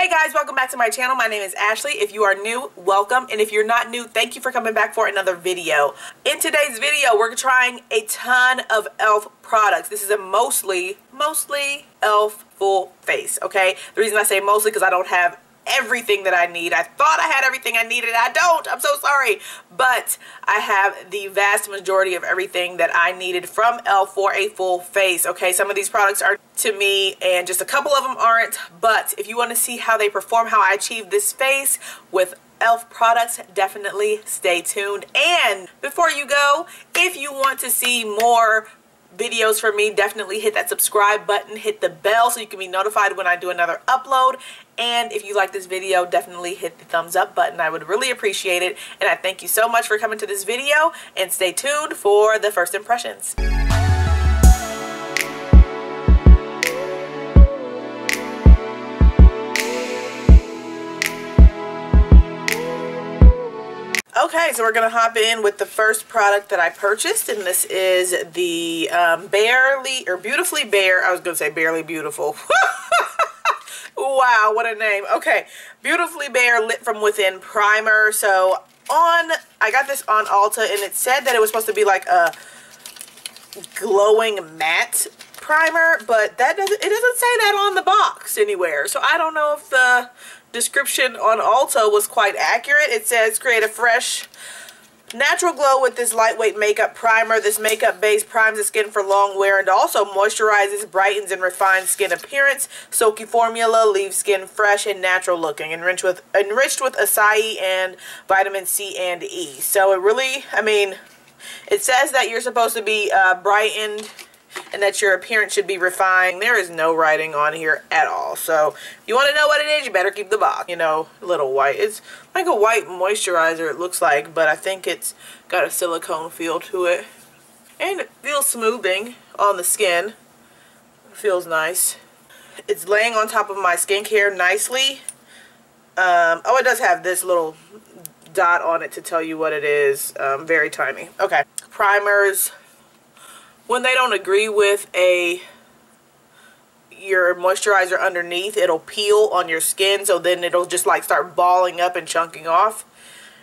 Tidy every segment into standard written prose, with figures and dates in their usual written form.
Hey guys, welcome back to my channel. My name is Ashley. If you are new, welcome. And if you're not new, thank you for coming back for another video. In today's video, we're trying a ton of E.L.F products. This is a mostly E.L.F full face, okay? The reason I say mostly because I don't have everything that I need. I thought I had everything I needed. I don't. I'm so sorry. But I have the vast majority of everything that I needed from E.L.F for a full face. Okay, some of these products are to me and just a couple of them aren't. But if you want to see how they perform, how I achieve this face with E.L.F products, definitely stay tuned. And before you go, if you want to see more videos from me, definitely hit that subscribe button, hit the bell so you can be notified when I do another upload. And if you like this video, definitely hit the thumbs up button. I would really appreciate it. And I thank you so much for coming to this video, and stay tuned for the first impressions. Okay, so we're going to hop in with the first product that I purchased, and this is the Beautifully Bare, I was going to say Barely Beautiful. Wow, what a name. Okay, Beautifully Bare Lit From Within Primer. So I got this on Ulta, and it said that it was supposed to be like a glowing matte primer, but it doesn't say that on the box anywhere. So I don't know if the description on Ulta was quite accurate. It says create a fresh natural glow with this lightweight makeup primer. This makeup base primes the skin for long wear and also moisturizes, brightens, and refines skin appearance. Silky formula leaves skin fresh and natural looking, enriched with acai and vitamin C and E. So it really, I mean, it says that you're supposed to be brightened and that your appearance should be refined. There is no writing on here at all. So if you want to know what it is, you better keep the box. You know, little white. It's like a white moisturizer, it looks like, but I think it's got a silicone feel to it. And it feels smoothing on the skin. It feels nice. It's laying on top of my skincare nicely. Oh, it does have this little dot on it to tell you what it is. Very tiny. Okay. Primers, when they don't agree with your moisturizer underneath, it'll peel on your skin, so then it'll just like start balling up and chunking off,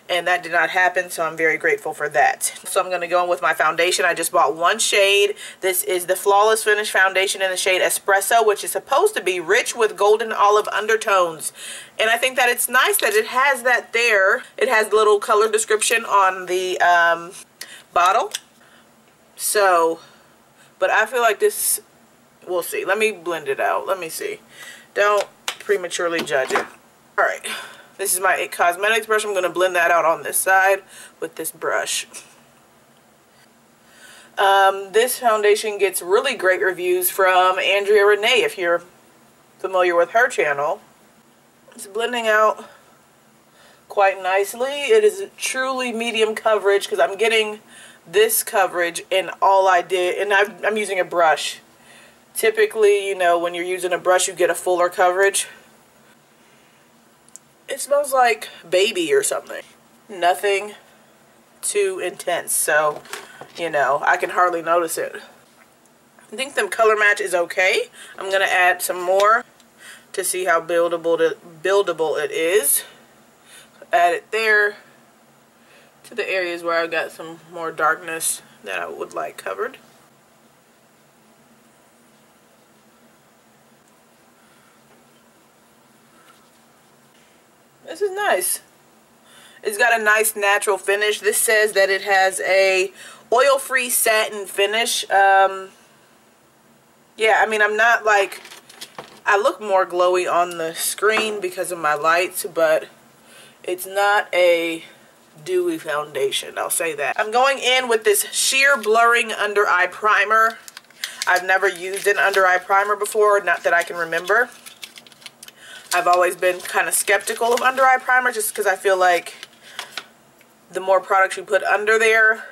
and that did not happen, so I'm very grateful for that. So I'm going to go in with my foundation. I just bought one shade. This is the Flawless Finish Foundation in the shade Espresso, which is supposed to be rich with golden olive undertones, and I think that it's nice that it has that there. It has the little color description on the bottle. So, but I feel like this, we'll see. Let me blend it out. Let me see. Don't prematurely judge it. Alright, this is my E.L.F Cosmetics brush. I'm going to blend that out on this side with this brush. This foundation gets really great reviews from Andrea Renee, if you're familiar with her channel. It's blending out quite nicely. It is truly medium coverage because I'm getting this coverage, and all I did, and I'm using a brush. Typically, you know, when you're using a brush, you get a fuller coverage. It smells like baby or something. Nothing too intense, so, you know, I can hardly notice it. I think the color match is okay. I'm going to add some more to see how buildable it is. Add it there to the areas where I've got some more darkness that I would like covered. This is nice. It's got a nice natural finish. This says that it has a oil-free satin finish. Yeah, I mean, I'm not like, I look more glowy on the screen because of my lights, but it's not a dewy foundation, I'll say that. I'm going in with this sheer blurring under eye primer. I've never used an under eye primer before, not that I can remember. I've always been kind of skeptical of under eye primer just because I feel like the more products you put under there,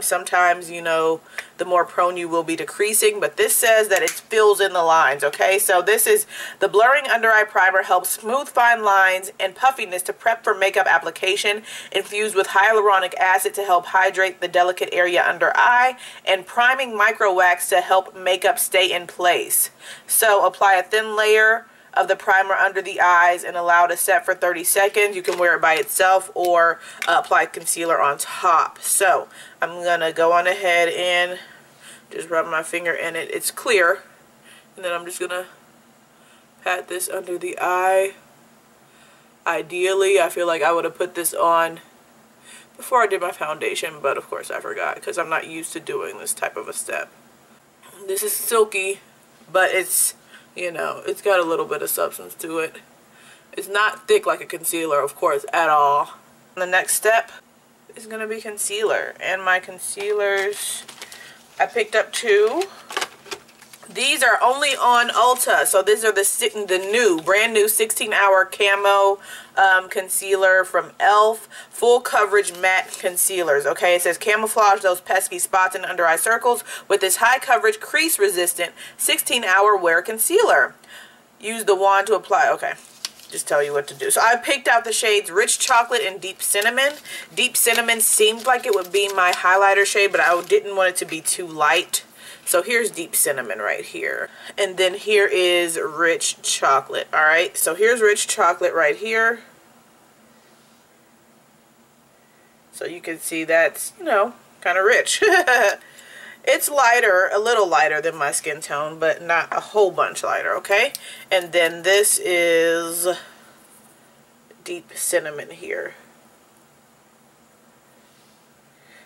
sometimes, you know, the more prone you will be to creasing, but this says that it fills in the lines, okay? So this is the blurring under eye primer, helps smooth fine lines and puffiness to prep for makeup application, infused with hyaluronic acid to help hydrate the delicate area under eye, and priming micro wax to help makeup stay in place. So apply a thin layer of the primer under the eyes and allow it to set for 30 seconds. You can wear it by itself or apply concealer on top. So I'm going to go on ahead and just rub my finger in it. It's clear. And then I'm just going to pat this under the eye. Ideally, I feel like I would have put this on before I did my foundation, but of course I forgot because I'm not used to doing this type of a step. This is silky, but it's, you know, it's got a little bit of substance to it. It's not thick like a concealer, of course, at all. The next step is going to be concealer. And my concealers, I picked up 2. These are only on Ulta, so these are the brand new 16-hour Camo concealer from E.L.F. Full Coverage Matte Concealers. Okay, it says camouflage those pesky spots and under eye circles with this high coverage, crease resistant 16-hour wear concealer. Use the wand to apply. Okay, just tell you what to do. So I picked out the shades Rich Chocolate and Deep Cinnamon. Deep Cinnamon seemed like it would be my highlighter shade, but I didn't want it to be too light. So here's Deep Cinnamon right here. And then here is Rich Chocolate. Alright, so here's Rich Chocolate right here. So you can see that's, you know, kind of rich. It's lighter, a little lighter than my skin tone, but not a whole bunch lighter, okay? And then this is Deep Cinnamon here.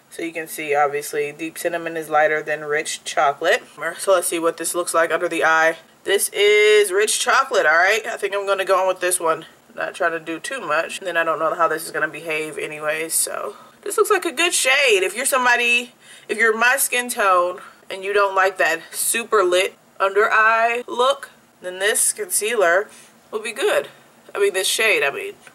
So you can see, obviously, Deep Cinnamon is lighter than Rich Chocolate. So let's see what this looks like under the eye. This is Rich Chocolate, alright? I think I'm going to go on with this one. Not trying to do too much. And then I don't know how this is going to behave anyways, so. This looks like a good shade. If you're my skin tone and you don't like that super lit under eye look, then this concealer will be good. I mean, this shade,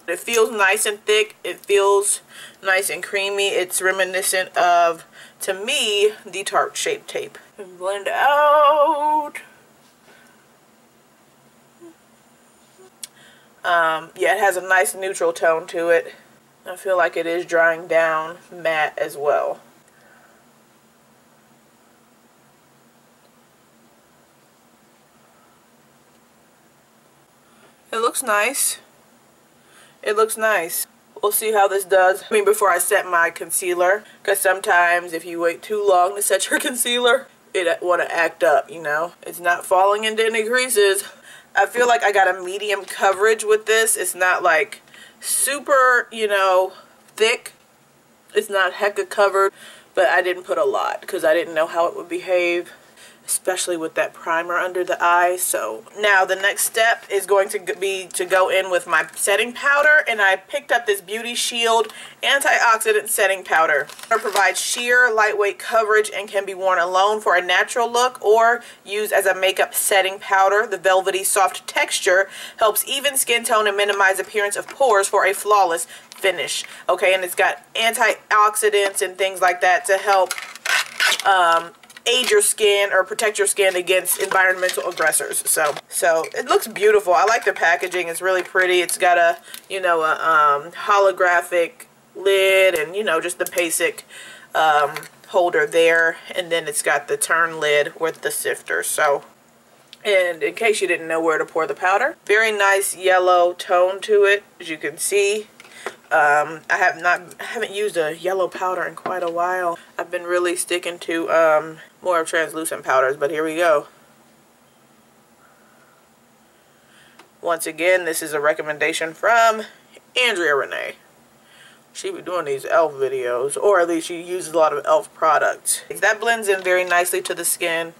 it feels nice and thick. It feels nice and creamy. It's reminiscent of, to me, the Tarte Shape Tape. And blend out. Yeah, it has a nice neutral tone to it. I feel like it is drying down matte as well. It looks nice. It looks nice. We'll see how this does. I mean, before I set my concealer, because sometimes if you wait too long to set your concealer, it want to act up, you know. It's not falling into any creases. I feel like I got a medium coverage with this. It's not like super, you know, thick. It's not hecka covered, but I didn't put a lot because I didn't know how it would behave, especially with that primer under the eye. So now the next step is going to be to go in with my setting powder, and I picked up this Beauty Shield Antioxidant Setting Powder. It provides sheer, lightweight coverage and can be worn alone for a natural look or used as a makeup setting powder. The velvety soft texture helps even skin tone and minimize appearance of pores for a flawless finish. Okay, and it's got antioxidants and things like that to help aid your skin or protect your skin against environmental aggressors. So it looks beautiful. I like the packaging. It's really pretty. It's got a, you know, a holographic lid and, you know, just the basic holder there, and then it's got the turn lid with the sifter. So, and in case you didn't know where to pour the powder, very nice yellow tone to it, as you can see. I haven't used a yellow powder in quite a while. I've been really sticking to more of translucent powders, but here we go. Once again, this is a recommendation from Andrea Renee. She be doing these E.L.F videos, or at least she uses a lot of E.L.F products. That blends in very nicely to the skin,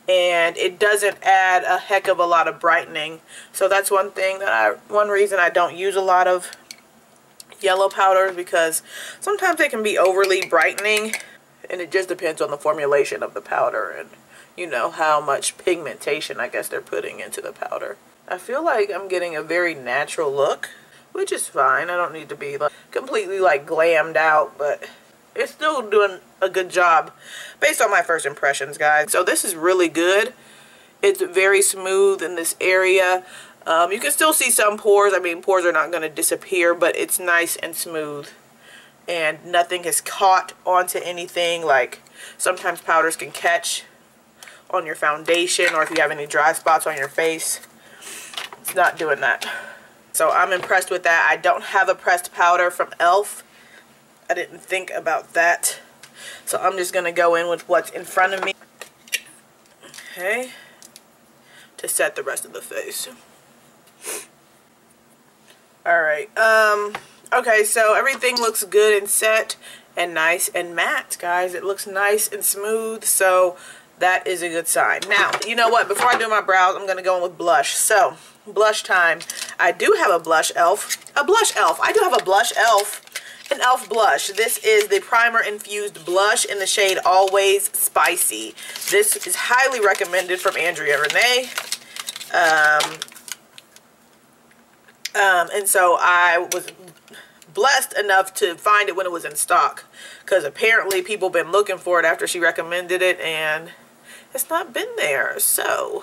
and it doesn't add a heck of a lot of brightening. So that's one reason I don't use a lot of yellow powders, because sometimes they can be overly brightening, and it just depends on the formulation of the powder and, you know, how much pigmentation I guess they're putting into the powder. I feel like I'm getting a very natural look, which is fine. I don't need to be like completely like glammed out, but it's still doing a good job based on my first impressions, guys. So this is really good. It's very smooth in this area. You can still see some pores. I mean, pores are not going to disappear, but it's nice and smooth. And nothing has caught onto anything. Like, sometimes powders can catch on your foundation, or if you have any dry spots on your face. It's not doing that. So I'm impressed with that. I don't have a pressed powder from E.L.F. I didn't think about that. So I'm just going to go in with what's in front of me. Okay. To set the rest of the face. Alright. Okay, so everything looks good and set and nice and matte, guys. It looks nice and smooth, so that is a good sign. Now, you know what? Before I do my brows, I'm going to go in with blush. So, blush time. I do have a blush E.L.F. I do have a blush E.L.F. An E.L.F. blush. This is the Primer-Infused blush in the shade Always Spicy. This is highly recommended from Andrea Renee. And so I was blessed enough to find it when it was in stock, because apparently people been looking for it after she recommended it and it's not been there. So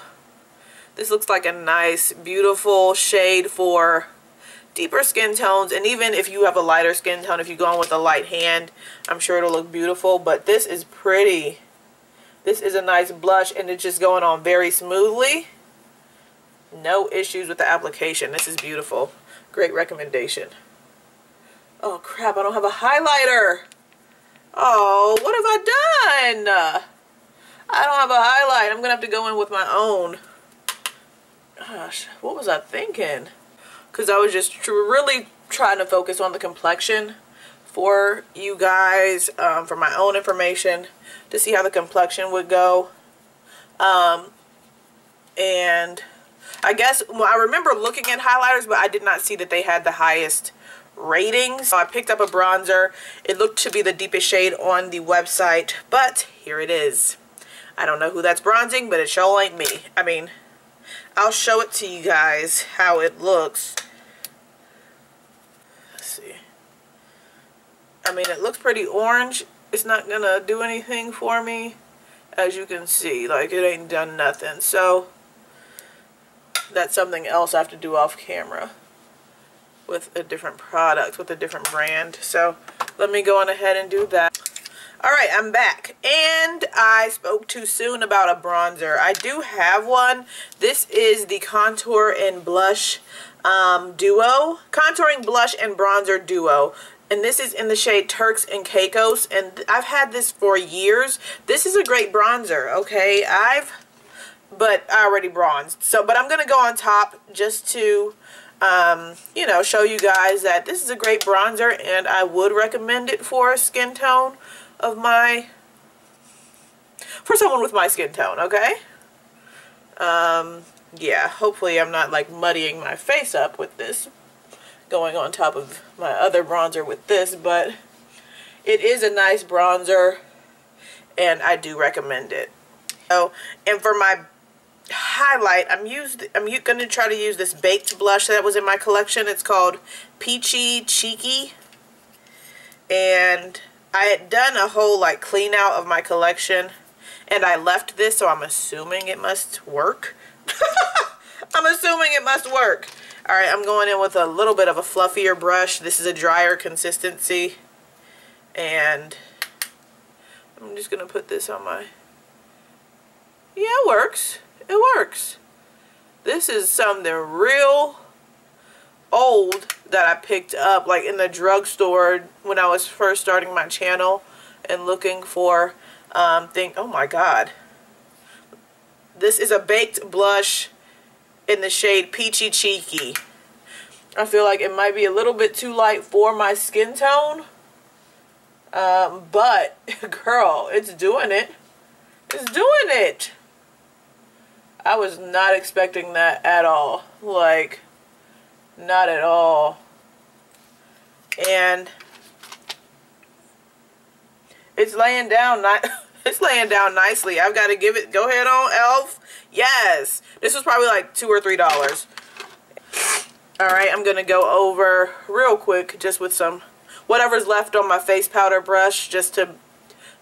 this looks like a nice, beautiful shade for deeper skin tones, and even if you have a lighter skin tone, if you go in with a light hand, I'm sure it'll look beautiful. But this is pretty. This is a nice blush, and it's just going on very smoothly. No issues with the application. This is beautiful. Great recommendation. Oh crap, I don't have a highlighter. Oh, what have I done? I don't have a highlight. I'm gonna have to go in with my own. Gosh, what was I thinking? Because I was just really trying to focus on the complexion for you guys, for my own information, to see how the complexion would go. And I guess, well, I remember looking at highlighters, but I did not see that they had the highest ratings. So I picked up a bronzer. It looked to be the deepest shade on the website, but here it is. I don't know who that's bronzing, but it sure ain't me. I mean, I'll show it to you guys how it looks. Let's see. I mean, it looks pretty orange. It's not gonna do anything for me, as you can see. Like, it ain't done nothing. So that's something else I have to do off camera with a different product, with a different brand. So let me go on ahead and do that. Alright, I'm back, and I spoke too soon about a bronzer. I do have one. This is the Contour and Blush Duo. Contouring Blush and Bronzer Duo. And this is in the shade Turks and Caicos, and I've had this for years. This is a great bronzer, okay? But I already bronzed. So, but I'm going to go on top just to, you know, show you guys that this is a great bronzer, and I would recommend it for a skin tone of for someone with my skin tone, okay? Yeah, hopefully I'm not like muddying my face up with this, going on top of my other bronzer with this, but it is a nice bronzer, and I do recommend it. So, and for my highlight, I'm going to try to use this baked blush that was in my collection. It's called Peachy Cheeky, and I had done a whole like clean out of my collection, and I left this, so I'm assuming it must work. I'm assuming it must work. Alright, I'm going in with a little bit of a fluffier brush. This is a drier consistency, and I'm just going to put this on my... Yeah, it works. It works. This is something real old that I picked up like in the drugstore when I was first starting my channel and looking for oh my god. This is a baked blush in the shade Peachy Cheeky. I feel like it might be a little bit too light for my skin tone. But girl, it's doing it. It's doing it. I was not expecting that at all. Like, not at all. And it's laying down it's laying down nicely. I've got to give it, go ahead on E.L.F. Yes. This was probably like $2 or $3. Alright, I'm going to go over real quick just with some whatever's left on my face powder brush just to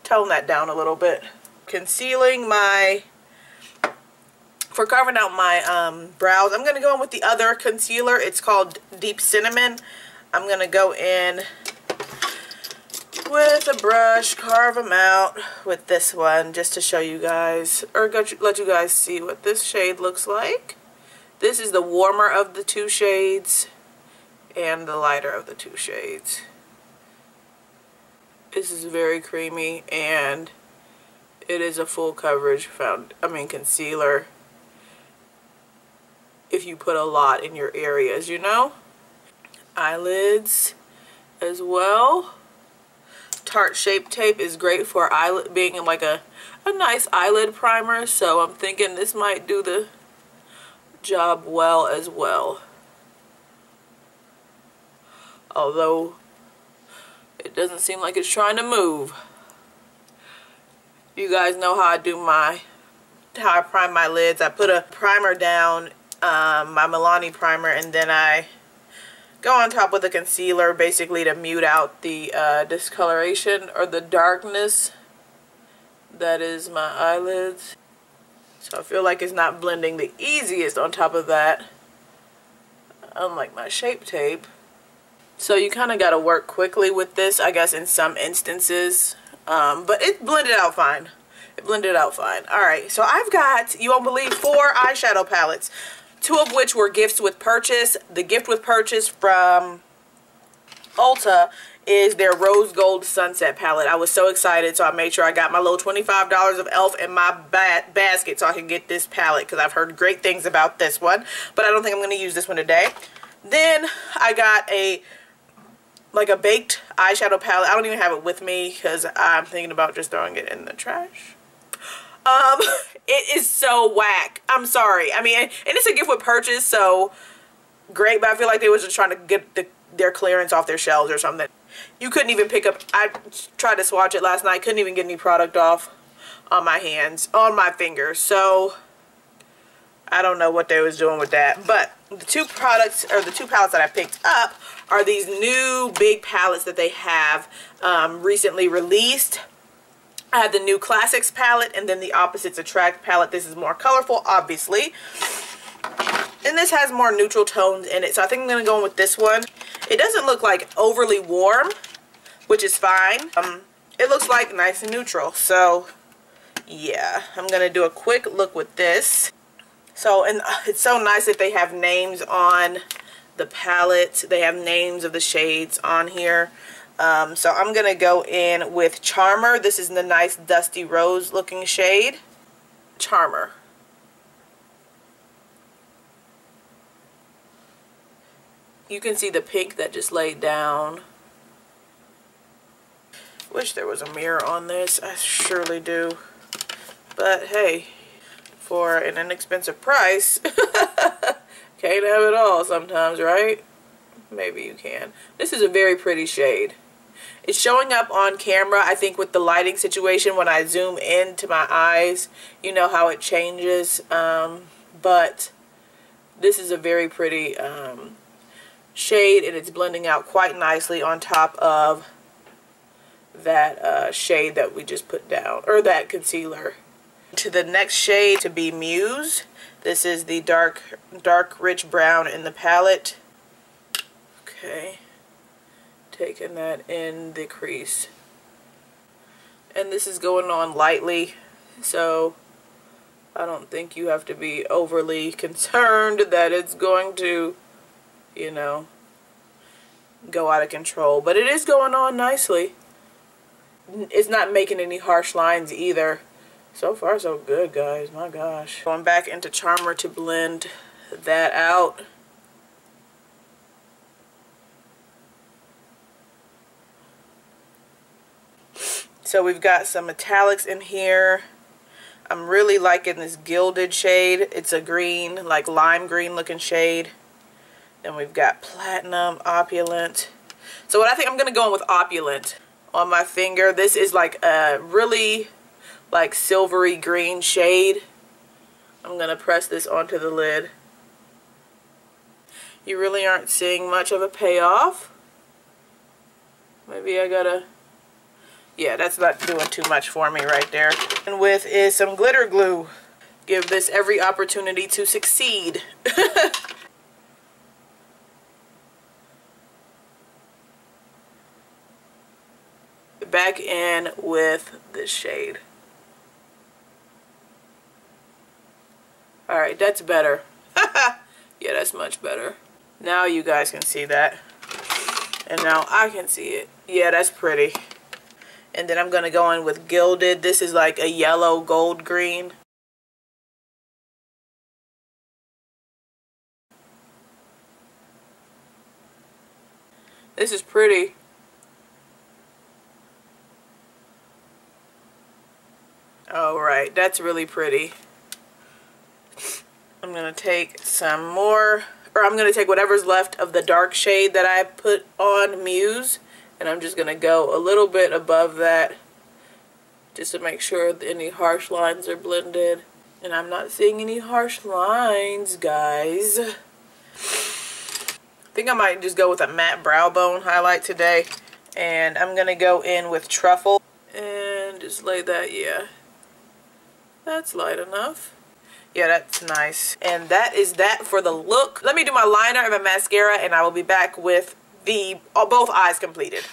tone that down a little bit. Concealing my... For carving out my brows, I'm going to go in with the other concealer. It's called Deep Cinnamon. I'm going to go in with a brush, carve them out with this one just to show you guys, or let you guys see what this shade looks like. This is the warmer of the two shades and the lighter of the two shades. This is very creamy, and it is a full coverage concealer if you put a lot in your areas, you know. Eyelids as well. Tarte Shape Tape is great for eyelid, being like a nice eyelid primer, so I'm thinking this might do the job well as well. Although it doesn't seem like it's trying to move. You guys know how I prime my lids. I put a primer down, my Milani primer, and then I go on top with a concealer basically to mute out the discoloration or the darkness that is my eyelids. So I feel like it's not blending the easiest on top of that, unlike my Shape Tape. So you kind of got to work quickly with this, I guess, in some instances. But it blended out fine. It blended out fine. Alright, so I've got, you won't believe, 4 eyeshadow palettes. 2 of which were gifts with purchase. The gift with purchase from Ulta is their Rose Gold Sunset palette. I was so excited, so I made sure I got my little $25 of E.L.F. in my basket so I can get this palette, because I've heard great things about this one. But I don't think I'm going to use this one today. Then I got a baked eyeshadow palette. I don't even have it with me because I'm thinking about just throwing it in the trash. It is so whack. I'm sorry. I mean, and it's a gift with purchase, so great, but I feel like they were just trying to get their clearance off their shelves or something. You couldn't even pick up, I tried to swatch it last night, couldn't even get any product off on my hands, on my fingers, so I don't know what they was doing with that. But the 2 products, or the 2 palettes that I picked up are these new big palettes that they have recently released. I have the new Classics palette and then the Opposites Attract palette. This is more colorful, obviously. And this has more neutral tones in it. So I think I'm going to go in with this one. It doesn't look like overly warm, which is fine. It looks like nice and neutral. So yeah, I'm going to do a quick look with this. So, and it's so nice that they have names on the palette. They have names of the shades on here. So I'm going to go in with Charmer. This is the nice dusty rose looking shade. Charmer. You can see the pink that just laid down. Wish there was a mirror on this. I surely do. But hey, for an inexpensive price, can't have it all sometimes, right? Maybe you can. This is a very pretty shade. It's showing up on camera, I think, with the lighting situation. When I zoom into my eyes, you know how it changes. But this is a very pretty shade, and it's blending out quite nicely on top of that shade that we just put down, or that concealer. To the next shade, to be Muse. This is the dark rich brown in the palette. Okay. Taking that in the crease, and this is going on lightly, so I don't think you have to be overly concerned that it's going to, you know, go out of control, but it is going on nicely. It's not making any harsh lines either. So far so good, guys. My gosh. Going back into Charmer to blend that out. So we've got some metallics in here. I'm really liking this gilded shade. It's a green, like lime green looking shade. Then we've got Platinum, Opulent. So what I think I'm going to go in with Opulent on my finger. This is like a really like silvery green shade. I'm going to press this onto the lid. You really aren't seeing much of a payoff. Maybe I gotta... Yeah, that's not doing too much for me right there. And with is some glitter glue. Give this every opportunity to succeed. Back in with this shade. Alright, that's better. Yeah, that's much better. Now you guys can see that. And now I can see it. Yeah, that's pretty. And then I'm going to go in with Gilded. This is like a yellow gold green. This is pretty. Alright, that's really pretty. I'm going to take some more, or I'm going to take whatever's left of the dark shade that I put on Muse, and I'm just going to go a little bit above that just to make sure that any harsh lines are blended. And I'm not seeing any harsh lines, guys. I think I might just go with a matte brow bone highlight today. And I'm going to go in with Truffle and just lay that, yeah. That's light enough. Yeah, that's nice. And that is that for the look. Let me do my liner and my mascara, and I will be back with both eyes completed.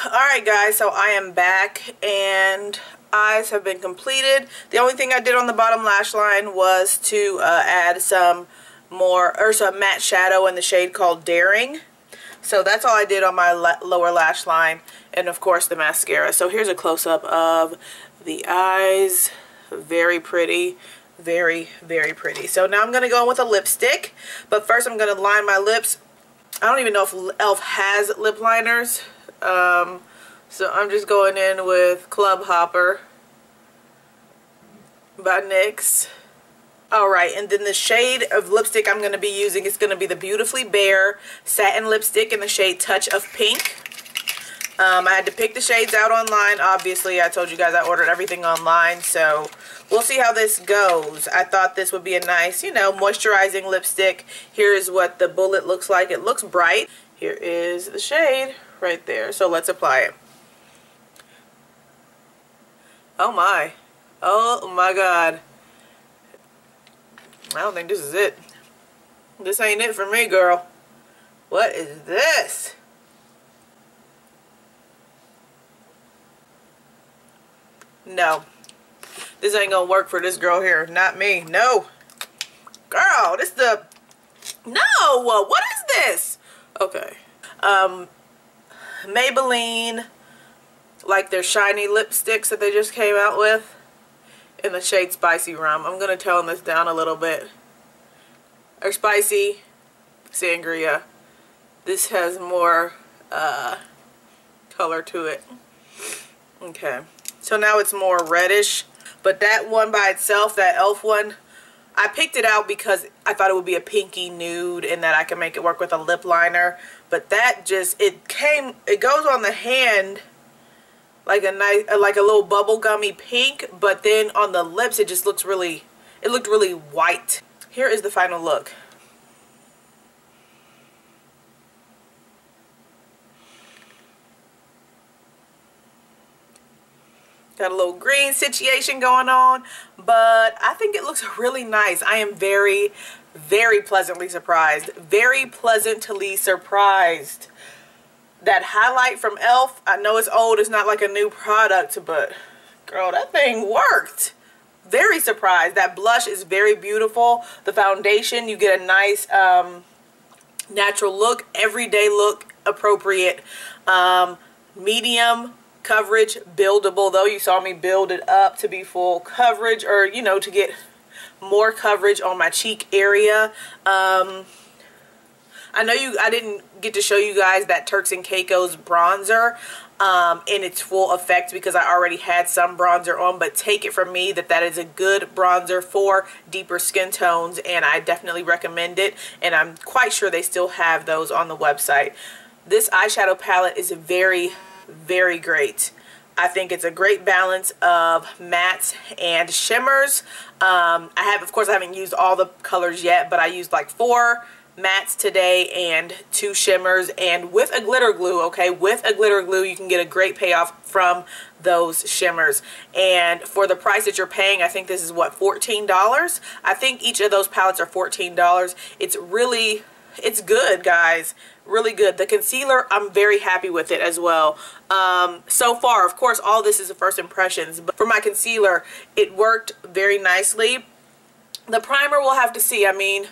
Alright guys, so I am back and eyes have been completed. The only thing I did on the bottom lash line was to add some matte shadow in the shade called Daring. So that's all I did on my lower lash line, and of course the mascara. So here's a close-up of the eyes. Very pretty. Very, very pretty. So now I'm going to go in with a lipstick. But first I'm going to line my lips. I don't even know if E.L.F has lip liners. So I'm just going in with Club Hopper by NYX. Alright, and then the shade of lipstick I'm going to be using is going to be the Beautifully Bare Satin Lipstick in the shade Touch of Pink. I had to pick the shades out online. Obviously, I told you guys I ordered everything online, so we'll see how this goes. I thought this would be a nice, you know, moisturizing lipstick. Here is what the bullet looks like. It looks bright. Here is the shade right there. So let's apply it. Oh my. Oh my God. I don't think this is it. This ain't it for me, girl. What is this? No. This ain't gonna work for this girl here. Not me. No. Girl, this the... No! What is this? Okay. Maybelline, like their shiny lipsticks that they just came out with in the shade Spicy Rum. I'm gonna tone this down a little bit. Or Spicy Sangria. This has more color to it. Okay. So now it's more reddish. But that one by itself, that E.L.F one, I picked it out because I thought it would be a pinky nude and that I could make it work with a lip liner. But that just, it goes on the hand like a nice, like a little bubblegummy pink. But then on the lips, it just looks really, it looked really white. Here is the final look. Got a little green situation going on, but I think it looks really nice. I am very, very pleasantly surprised. Very pleasantly surprised. That highlight from E.L.F, I know it's old, it's not like a new product, but girl, that thing worked. Very surprised. That blush is very beautiful. The foundation, you get a nice natural look, everyday look, appropriate. Medium coverage, buildable, though you saw me build it up to be full coverage, or you know, to get more coverage on my cheek area. I know I didn't get to show you guys that Turks and Caicos bronzer in its full effect because I already had some bronzer on, but take it from me that is a good bronzer for deeper skin tones, and I definitely recommend it, and I'm quite sure they still have those on the website. This eyeshadow palette is very, very great. I think it's a great balance of mattes and shimmers. Of course I haven't used all the colors yet, but I used like 4 mattes today and 2 shimmers, and with a glitter glue, okay, with a glitter glue you can get a great payoff from those shimmers. And for the price that you're paying, I think this is what, $14? I think each of those palettes are $14. It's good, guys. Really good. The concealer, I'm very happy with it as well. So far, of course, all this is the first impressions, but for my concealer, it worked very nicely. The primer, we'll have to see. I mean,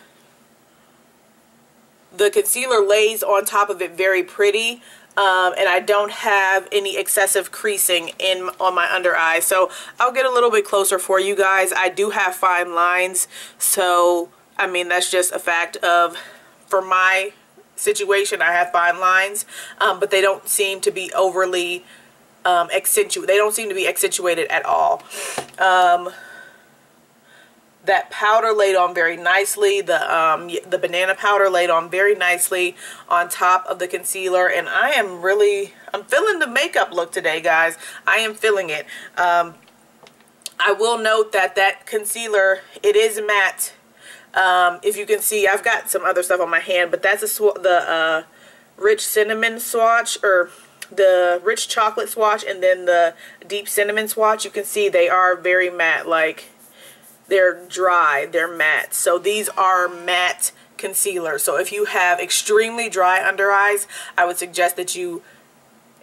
the concealer lays on top of it very pretty, and I don't have any excessive creasing on my under eye. So I'll get a little bit closer for you guys. I do have fine lines, so I mean, that's just a fact of, for my situation, I have fine lines, but they don't seem to be overly accentuated. They don't seem to be accentuated at all. That powder laid on very nicely. The banana powder laid on very nicely on top of the concealer, and I'm feeling the makeup look today, guys. I am feeling it. I will note that concealer, it is matte. If you can see, I've got some other stuff on my hand, but that's the rich cinnamon swatch, or the rich chocolate swatch, and then the deep cinnamon swatch. You can see they are very matte, like they're dry, they're matte. So these are matte concealers. So if you have extremely dry under eyes, I would suggest that you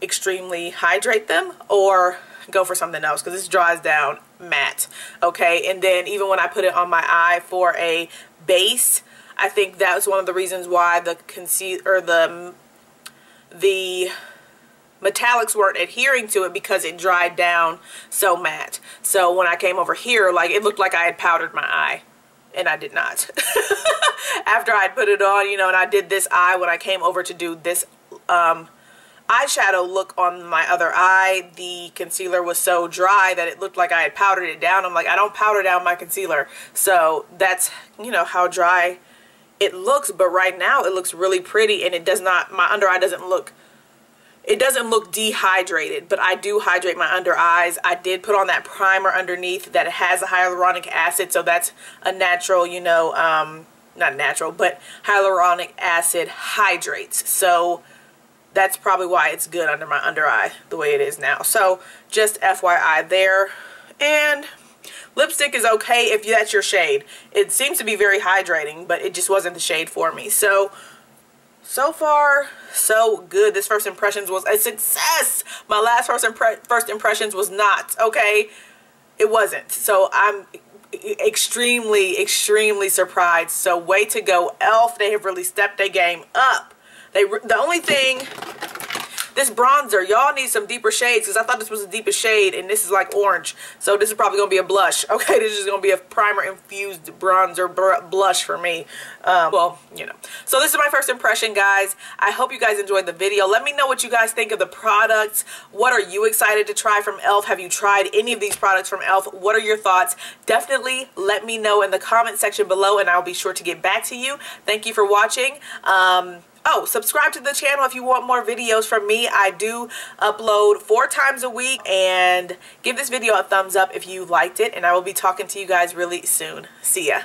extremely hydrate them or go for something else, because this dries down matte. Okay, and then even when I put it on my eye for a base, I think that was one of the reasons why the concealer, the metallics weren't adhering to it, because it dried down so matte. So when I came over here, like, it looked like I had powdered my eye, and I did not. After I put it on, you know, and I did this eye, when I came over to do this eyeshadow look on my other eye, the concealer was so dry that it looked like I had powdered it down. I'm like, I don't powder down my concealer. So that's, you know, how dry it looks. But right now it looks really pretty, and it does not, my under eye doesn't look, it doesn't look dehydrated, but I do hydrate my under eyes. I did put on that primer underneath that has a hyaluronic acid, so that's a natural, you know, not natural, but hyaluronic acid hydrates. So that's probably why it's good under my under eye the way it is now. So just FYI there. And lipstick is okay if that's your shade. It seems to be very hydrating, but it just wasn't the shade for me. So far, so good. This first impressions was a success. My last first impressions was not, okay? It wasn't. So I'm extremely, extremely surprised. So way to go, E.L.F. They have really stepped their game up. The only thing, this bronzer, y'all need some deeper shades, because I thought this was the deepest shade, and this is like orange. So this is probably going to be a blush. Okay, this is going to be a primer-infused bronzer blush for me. Well, you know. So this is my first impression, guys. I hope you guys enjoyed the video. Let me know what you guys think of the products. What are you excited to try from E.L.F? Have you tried any of these products from E.L.F? What are your thoughts? Definitely let me know in the comment section below, and I'll be sure to get back to you. Thank you for watching. Oh, subscribe to the channel if you want more videos from me. I do upload 4 times a week, and give this video a thumbs up if you liked it, and I will be talking to you guys really soon. See ya.